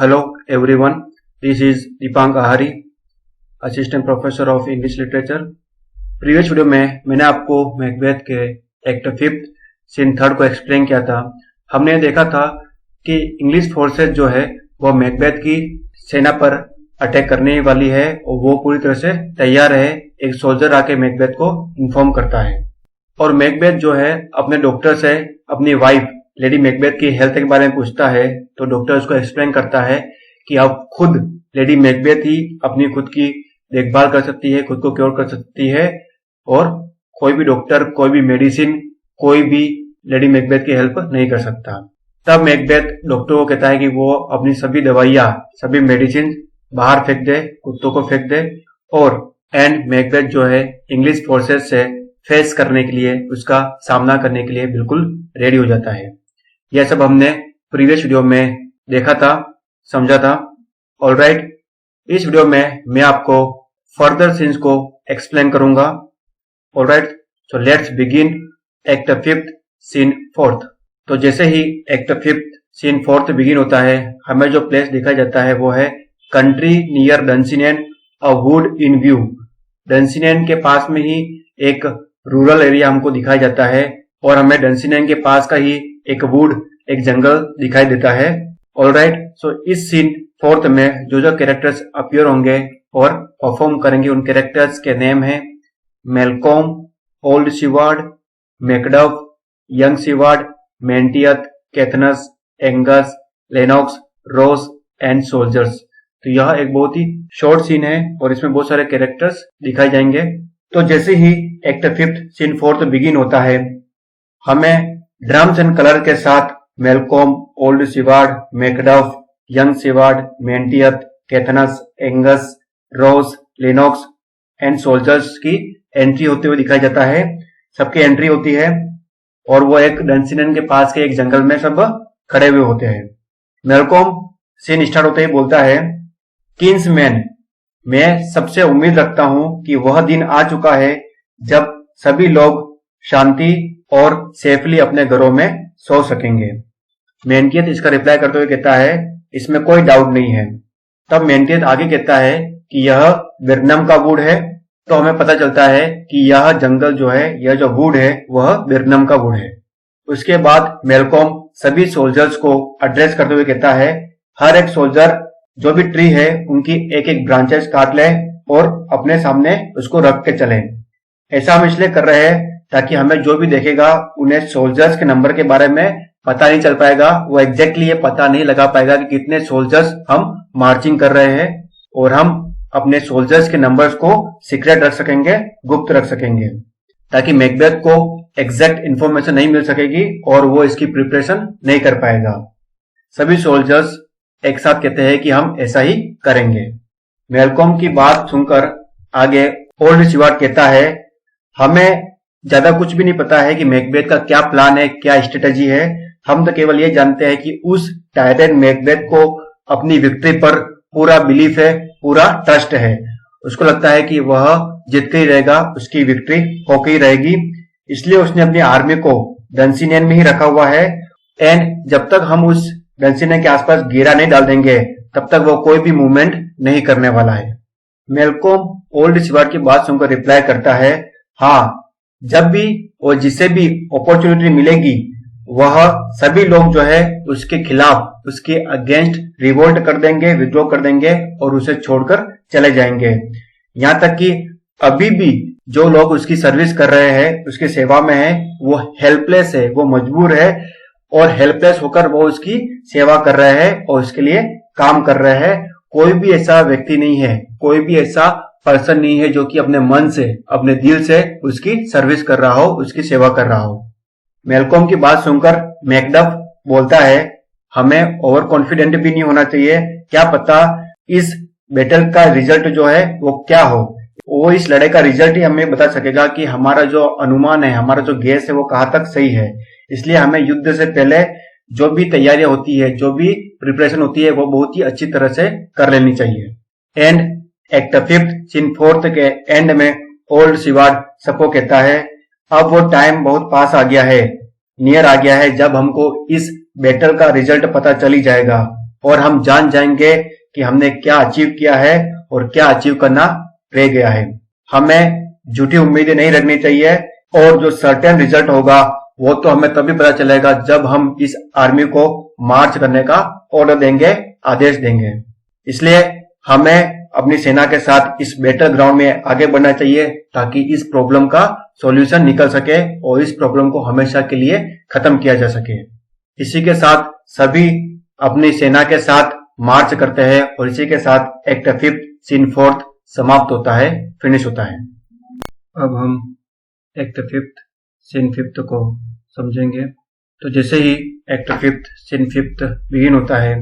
Hello everyone, this is Deepank Ahari, Assistant Professor of English Literature. Previous video में मैंने आपको Macbeth के act 5th scene 3rd को explain किया था। हमने देखा था कि इंग्लिश फोर्सेस जो है वो मैकबेथ की सेना पर अटैक करने वाली है और वो पूरी तरह से तैयार है। एक सोल्जर आके मैकबेथ को इन्फॉर्म करता है और मैकबेथ जो है अपने डॉक्टर से अपनी वाइफ लेडी मैकबेथ की हेल्थ के बारे में पूछता है तो डॉक्टर उसको एक्सप्लेन करता है कि अब खुद लेडी मैकबेथ ही अपनी खुद की देखभाल कर सकती है, खुद को क्योर कर सकती है और कोई भी डॉक्टर, कोई भी मेडिसिन, कोई भी लेडी मैकबेथ की हेल्प नहीं कर सकता। तब मैकबेथ डॉक्टर को कहता है कि वो अपनी सभी दवाइयां, सभी मेडिसिन बाहर फेंक दे, कुत्तों को फेंक दे और एंड मैकबेथ जो है इंग्लिश फोर्सेस से फेस करने के लिए, उसका सामना करने के लिए बिल्कुल रेडी हो जाता है। यह सब हमने प्रीवियस वीडियो में देखा था, समझा था। ऑलराइट, इस वीडियो में मैं आपको फर्दर सीन्स को एक्सप्लेन करूंगा। Alright, so let's begin act 5th scene 4th। तो जैसे ही act 5th scene 4th begin होता है, हमें जो प्लेस दिखाया जाता है वो है country near Dunsinane, a wood in view. Dunsinane के पास में ही एक रूरल एरिया हमको दिखाया जाता है और हमें डंसिनेन के पास का ही एक वुड, एक जंगल दिखाई देता है। ऑलराइट, सो इस सीन 4th में जो जो कैरेक्टर्स अपीयर होंगे और परफॉर्म करेंगे उन कैरेक्टर्स के नेम है Malcolm, old Siward, Macduff, young Siward, Menteith, Caithness, Angus, Lennox, Ross and soldiers. तो यह एक बहुत ही शॉर्ट सीन है और इसमें बहुत सारे कैरेक्टर्स दिखाए जाएंगे। तो जैसे ही act 5th scene 4th begin होता है, हमें ड्रम्स एंड कलर के साथ Malcolm, old Siward, Macduff, young Siward, Menteith, Caithness, Angus, Ross, Lennox and soldiers की एंट्री होते हुए दिखाया जाता है। सबकी एंट्री होती है और वो एक डंसिनेन के पास के एक जंगल में सब खड़े हुए होते हैं। मेलकॉम सीन स्टार्ट होते ही बोलता है, किंग्समैन, मैं सबसे उम्मीद रखता हूं कि वह दिन आ चुका है जब सभी लोग शांति और सेफली अपने घरों में सो सकेंगे। मेंटियथ इसका रिप्लाई करते हुए कहता है, इसमें कोई डाउट नहीं है। तब मेंटियथ आगे कहता है कि यह विरनम का वुड है। तो हमें पता चलता है कि यह जंगल जो है, यह जो वुड है वह विरनम का वुड है। उसके बाद मेलकॉम सभी सोल्जर्स को एड्रेस करते हुए कहता है, हर एक सोल्जर जो भी ट्री है उनकी एक एक ब्रांचेस काट ले और अपने सामने उसको रख के चले। ऐसा हम इसलिए कर रहे हैं ताकि हमें जो भी देखेगा उन्हें सोल्जर्स के नंबर के बारे में पता नहीं चल पाएगा, वो एग्जैक्टली ये पता नहीं लगा पाएगा कि कितने सोल्जर्स हम मार्चिंग कर रहे हैं और हम अपने सोल्जर्स के नंबर्स को सीक्रेट रख सकेंगे, गुप्त रख सकेंगे, ताकि मैकबेथ को एग्जैक्ट इंफॉर्मेशन नहीं मिल सकेगी और वो इसकी प्रिपरेशन नहीं कर पाएगा। सभी सोल्जर्स एक साथ कहते हैं कि हम ऐसा ही करेंगे। मेलकॉम की बात सुनकर आगे ओल्ड सीवार्ड कहता है, हमें ज्यादा कुछ भी नहीं पता है कि मैकबेथ का क्या प्लान है, क्या स्ट्रेटेजी है। हम तो केवल ये जानते हैं कि उस टायरन मैकबेथ को अपनी विक्ट्री पर पूरा बिलीफ है, पूरा ट्रस्ट है। उसको लगता है कि वह जीत के ही रहेगा, उसकी विक्ट्री होके ही रहेगी। इसलिए उसने अपनी आर्मी को डंसिनेन में ही रखा हुआ है एंड जब तक हम उस डंसिनेन के आसपास घेरा नहीं डाल देंगे तब तक वो कोई भी मूवमेंट नहीं करने वाला है। मेलकॉम ओल्ड सीवार्ड की बात सुनकर रिप्लाई करता है, हाँ, जब भी और जिसे भी अपॉर्चुनिटी मिलेगी वह सभी लोग जो है उसके खिलाफ, उसके अगेंस्ट रिवोल्ट कर देंगे, विद्रोह कर देंगे और उसे छोड़कर चले जाएंगे। यहाँ तक कि अभी भी जो लोग उसकी सर्विस कर रहे हैं, उसकी सेवा में है, वो हेल्पलेस है, वो मजबूर है और हेल्पलेस होकर वो उसकी सेवा कर रहे हैं और उसके लिए काम कर रहे हैं। कोई भी ऐसा व्यक्ति नहीं है, कोई भी ऐसा पर्सन नहीं है जो कि अपने मन से, अपने दिल से उसकी सर्विस कर रहा हो, उसकी सेवा कर रहा हो। मेलकॉम की बात सुनकर मैकडफ बोलता है, हमें ओवर कॉन्फिडेंट भी नहीं होना चाहिए, क्या पता इस बैटल का रिजल्ट जो है वो क्या हो। वो इस लड़ाई का रिजल्ट ही हमें बता सकेगा कि हमारा जो अनुमान है, हमारा जो गेस है वो कहाँ तक सही है। इसलिए हमें युद्ध से पहले जो भी तैयारियां होती है, जो भी प्रिपरेशन होती है वो बहुत ही अच्छी तरह से कर लेनी चाहिए। And act 5th scene 4th के एंड में ओल्ड सीवार्ड सबको कहता है, अब वो टाइम बहुत पास आ गया है, नियर आ गया है जब हमको इस बैटल का रिजल्ट पता चल ही जाएगा। और हम जान जाएंगे कि हमने क्या अचीव किया है और क्या अचीव करना रह गया है। हमें झूठी उम्मीदें नहीं रखनी चाहिए और जो सर्टेन रिजल्ट होगा वो तो हमें तभी पता चलेगा जब हम इस आर्मी को मार्च करने का ऑर्डर देंगे, आदेश देंगे। इसलिए हमें अपनी सेना के साथ इस बैटल ग्राउंड में आगे बढ़ना चाहिए ताकि इस प्रॉब्लम का सॉल्यूशन निकल सके और इस प्रॉब्लम को हमेशा के लिए खत्म किया जा सके। इसी के साथ सभी अपनी सेना के साथ मार्च करते हैं और इसी के साथ एक्ट 5 सीन 4 समाप्त होता है, फिनिश होता है। अब हम एक्ट 5 सीन 5 को समझेंगे। तो जैसे ही एक्ट 5 सीन 5 बिगिन होता है,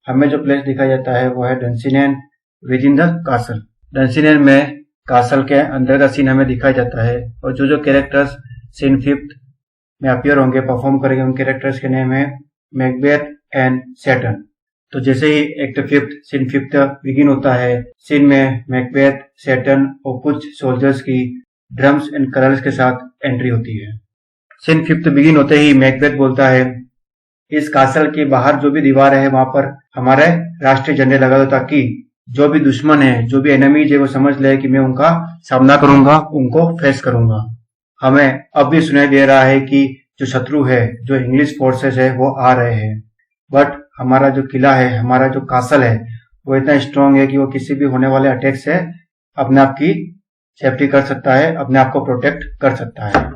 हमें जो प्लेस दिखाया जाता है वो है डंसिनेन विद इन द कासल। डंसिनेन में कासल के अंदर का सीन हमें दिखाया जाता है और जो कैरेक्टर्स सीन 5 में अपीयर होंगे, परफॉर्म करेंगे, उन कैरेक्टर्स के नेम है मैकबेथ एंड सैटर्न। तो जैसे ही एक्ट 5 सीन 5 बिगिन होता है, सीन में मैकबेथ, सैटर्न और कुछ सोल्जर्स की ड्रम्स एंड कलर्स के साथ एंट्री होती है। सीन 5 बिगिन होते ही मैकबेथ बोलता है, इस कासल के बाहर जो भी दीवार है वहां पर हमारे राष्ट्रीय झंडे लगा दो ताकि जो भी दुश्मन है, जो भी एनिमीज है, वो समझ ले कि मैं उनका सामना करूंगा, उनको फेस करूंगा। हमें अब भी सुनाई दे रहा है कि जो शत्रु है, जो इंग्लिश फोर्सेस है, वो आ रहे हैं, बट हमारा जो किला है, हमारा जो कासल है, वो इतना स्ट्रांग है कि वो किसी भी होने वाले अटैक से अपने आप की सेफ्टी कर सकता है, अपने आप को प्रोटेक्ट कर सकता है।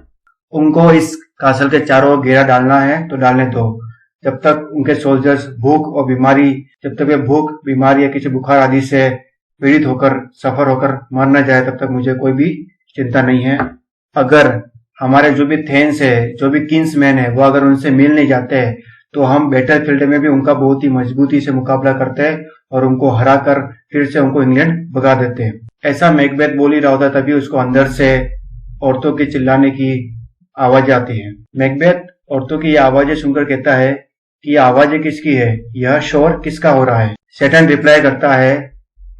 उनको इस कासल के चारों घेरा डालना है तो डालने दो। जब तक उनके सोल्जर्स भूख और बीमारी, जब तक वे भूख, बीमारी या किसी बुखार आदि से पीड़ित होकर, सफर होकर मर न जाए, तब तक मुझे कोई भी चिंता नहीं है। अगर हमारे जो भी थेन्स है, जो भी किंग्समैन है, वो अगर उनसे मिल नहीं जाते हैं तो हम बैटल फील्ड में भी उनका बहुत ही मजबूती से मुकाबला करते हैं और उनको हराकर फिर से उनको इंग्लैंड भगा देते हैं। ऐसा मैकबेथ बोल ही रहा होता, तभी उसको अंदर से औरतों की चिल्लाने की आवाज आती है। मैकबेथ औरतों की ये आवाजें सुनकर कहता है कि ये आवाजें किसकी है, यह शोर किसका हो रहा है। सैटर्न रिप्लाई करता है,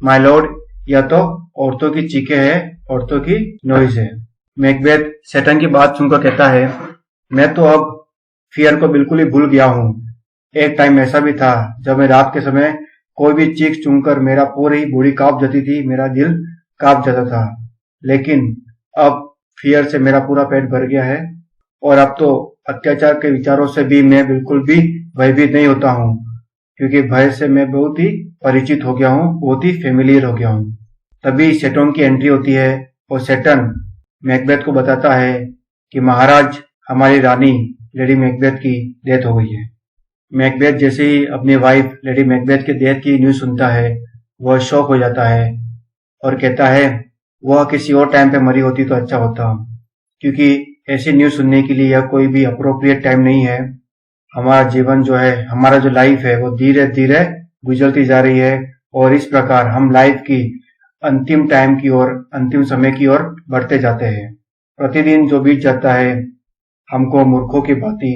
माय लॉर्ड, यह तो औरतों की चीखें है, औरतों की नॉइज है। मैकबेथ सैटर्न की बात सुनकर कहता है, मैं तो अब फियर को बिल्कुल ही भूल गया हूँ। एक टाइम ऐसा भी था जब मैं रात के समय कोई भी चीख सुनकर मेरा पूरी बॉडी कांप जाती थी, मेरा दिल कांप जाता था, लेकिन अब फियर से मेरा पूरा पेट भर गया है और अब तो अत्याचार के विचारों से भी मैं बिल्कुल भी भयभीत नहीं होता हूँ, क्योंकि भय से मैं बहुत ही परिचित हो गया हूँ, बहुत ही फेमिलियर हो गया हूँ। तभी सैटर्न की एंट्री होती है और सैटर्न मैकबेथ को बताता है कि महाराज, हमारी रानी लेडी मैकबेथ की डेथ हो गई है। मैकबेथ जैसे ही अपनी वाइफ लेडी मैकबेथ के डेथ की न्यूज सुनता है, वह शॉक हो जाता है और कहता है वह किसी और टाइम पे मरी होती तो अच्छा होता, क्योंकि ऐसी न्यूज सुनने के लिए यह कोई भी अप्रोप्रिएट टाइम नहीं है। हमारा जीवन जो है, हमारा जो लाइफ है, वो धीरे धीरे गुजरती जा रही है और इस प्रकार हम लाइफ की अंतिम टाइम की ओर, अंतिम समय की ओर बढ़ते जाते हैं। प्रतिदिन जो बीत जाता है हमको मूर्खों की भांति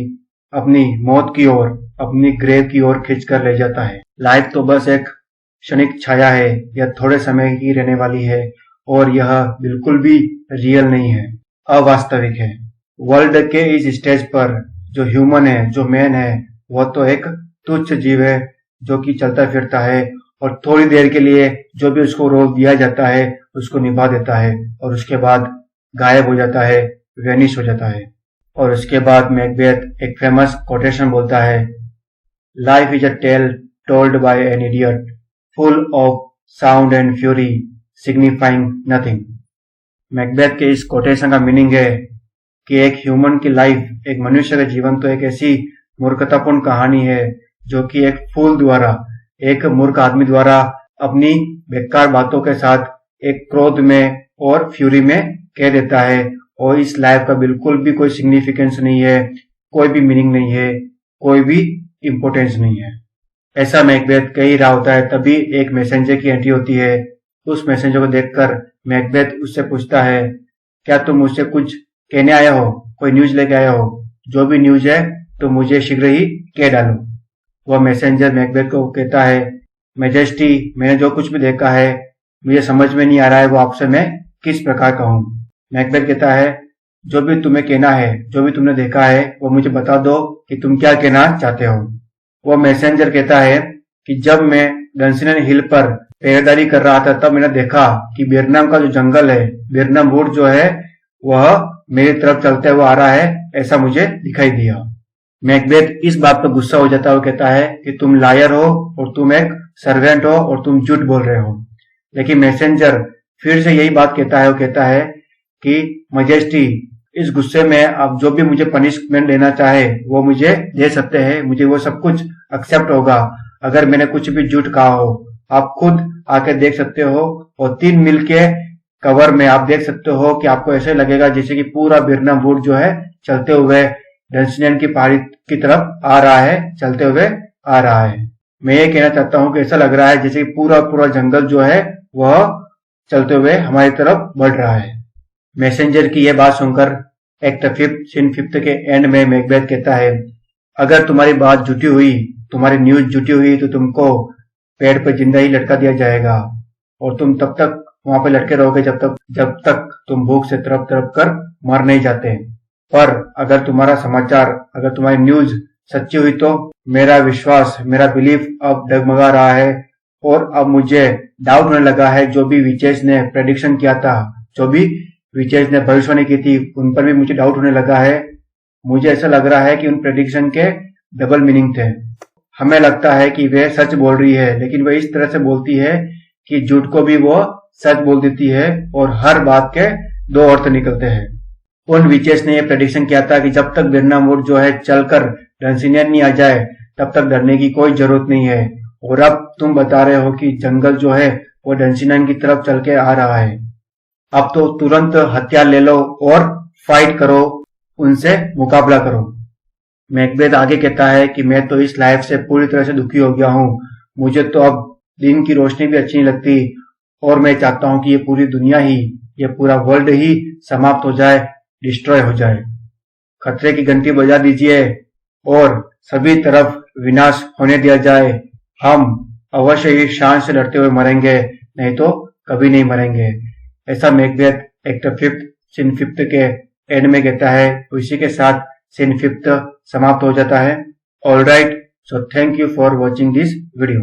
अपनी मौत की ओर, अपनी ग्रेव की ओर खींच कर ले जाता है। लाइफ तो बस एक क्षणिक छाया है, यह थोड़े समय की रहने वाली है और यह बिल्कुल भी रियल नहीं है, अवास्तविक है। वर्ल्ड के इस स्टेज पर जो ह्यूमन है, जो मैन है, वह तो एक तुच्छ जीव है जो कि चलता फिरता है और थोड़ी देर के लिए जो भी उसको रोल दिया जाता है उसको निभा देता है और उसके बाद गायब हो जाता है, वेनिश हो जाता है। और उसके बाद मैकबेथ एक फेमस कोटेशन बोलता है, life is a tale told by an idiot, full of sound and fury, signifying nothing. Macbeth के इस कोटेशन का मीनिंग है कि एक ह्यूमन की लाइफ, एक मनुष्य का जीवन तो एक ऐसी मूर्खतापूर्ण कहानी है जो कि एक फूल द्वारा, एक मूर्ख आदमी द्वारा अपनी बेकार बातों के साथ एक क्रोध में और फ्यूरी में कह देता है और इस लाइफ का बिल्कुल भी कोई सिग्निफिकेंस नहीं है, कोई भी मीनिंग नहीं है, कोई भी इंपोर्टेंस नहीं है। ऐसा मैकबेथ कह ही रहा होता है, तभी एक मैसेंजर की एंट्री होती है। उस मैसेंजर को देखकर मैकबेथ उससे पूछता है, क्या तुम मुझसे कुछ कहने आया हो, कोई न्यूज लेके आया हो? जो भी न्यूज है तो मुझे शीघ्र ही कह डालो। वह मैसेंजर मैकबेथ को कहता है, मैजेस्टी, मैंने जो कुछ भी देखा है मुझे समझ में नहीं आ रहा है वो आपसे मैं किस प्रकार कहूँ। मैकबेथ कहता है, जो भी तुम्हें कहना है, जो भी तुमने देखा है वो मुझे बता दो कि तुम क्या कहना चाहते हो। वो मैसेंजर कहता है, कि जब मैं डंसिनन हिल पर पहरेदारी कर रहा था तब मैंने देखा कि वियतनाम का जो जंगल है, वियतनाम वुड जो है वह मेरी तरफ चलते हुए आ रहा है, ऐसा मुझे दिखाई दिया। मैकबेथ इस बात पर गुस्सा हो जाता है और कहता है कि तुम लायर हो और तुम एक सर्वेंट हो और तुम झूठ बोल रहे हो। लेकिन मैसेंजर फिर से यही बात कहता है और कहता है कि मजेस्टी, इस गुस्से में आप जो भी मुझे पनिशमेंट देना चाहे वो मुझे दे सकते हैं, मुझे वो सब कुछ एक्सेप्ट होगा अगर मैंने कुछ भी झूठ कहा हो। आप खुद आके देख सकते हो और 3 मील के कवर में आप देख सकते हो कि आपको ऐसे लगेगा जैसे कि पूरा वियतनाम वुड जो है चलते हुए डंसिनन की पहाड़ी की तरफ आ रहा है, चलते हुए आ रहा है। मैं ये कहना चाहता हूँ कि ऐसा लग रहा है जैसे कि पूरा पूरा जंगल जो है वह चलते हुए हमारी तरफ बढ़ रहा है। मैसेंजर की यह बात सुनकर एक्ट 5 सीन 5 के एंड में मैकबेथ कहता है, अगर तुम्हारी बात झूठी हुई, तुम्हारी न्यूज झूठी हुई तो तुमको पेड़ पर जिंदा ही लटका दिया जाएगा और तुम तब तक वहां पे लटके रहोगे जब तक तुम भूख से तड़प तड़प कर मर नहीं जाते। पर अगर तुम्हारा समाचार, अगर तुम्हारी न्यूज सच्ची हुई तो मेरा विश्वास, मेरा बिलीफ अब डगमगा रहा है और अब मुझे डाउट होने लगा है। जो भी विचेस ने प्रेडिक्शन किया था, जो भी विचेस ने भविष्यवाणी की थी, उन पर भी मुझे डाउट होने लगा है। मुझे ऐसा लग रहा है कि उन प्रेडिक्शन के डबल मीनिंग थे। हमें लगता है कि वे सच बोल रही है, लेकिन वह इस तरह से बोलती है कि झूठ को भी वो सच बोल देती है और हर बात के 2 अर्थ निकलते हैं। उन विचेस ने यह प्रेडिक्शन किया था कि जब तक वियतनाम वुड जो है चलकर डंसिनियन नहीं आ जाए तब तक डरने की कोई जरूरत नहीं है। और अब तुम बता रहे हो कि जंगल जो है वो डंसिनियन की तरफ चल के आ रहा है। अब तो तुरंत हथियार ले लो और फाइट करो, उनसे मुकाबला करो। मैकबेथ आगे कहता है कि मैं तो इस लाइफ से पूरी तरह से दुखी हो गया हूँ। मुझे तो अब दिन की रोशनी भी अच्छी नहीं लगती और मैं चाहता हूँ कि ये पूरी दुनिया ही, ये पूरा वर्ल्ड ही समाप्त हो जाए, डिस्ट्रॉय हो जाए। खतरे की घंटी बजा दीजिए और सभी तरफ विनाश होने दिया जाए। हम अवश्य ही शान से लड़ते हुए मरेंगे, नहीं तो कभी नहीं मरेंगे। ऐसा मैकबेथ एक्ट 5 सीन 5 के एंड में कहता है। इसी के साथ सीन 5 समाप्त हो जाता है। Alright, so thank you for watching this video.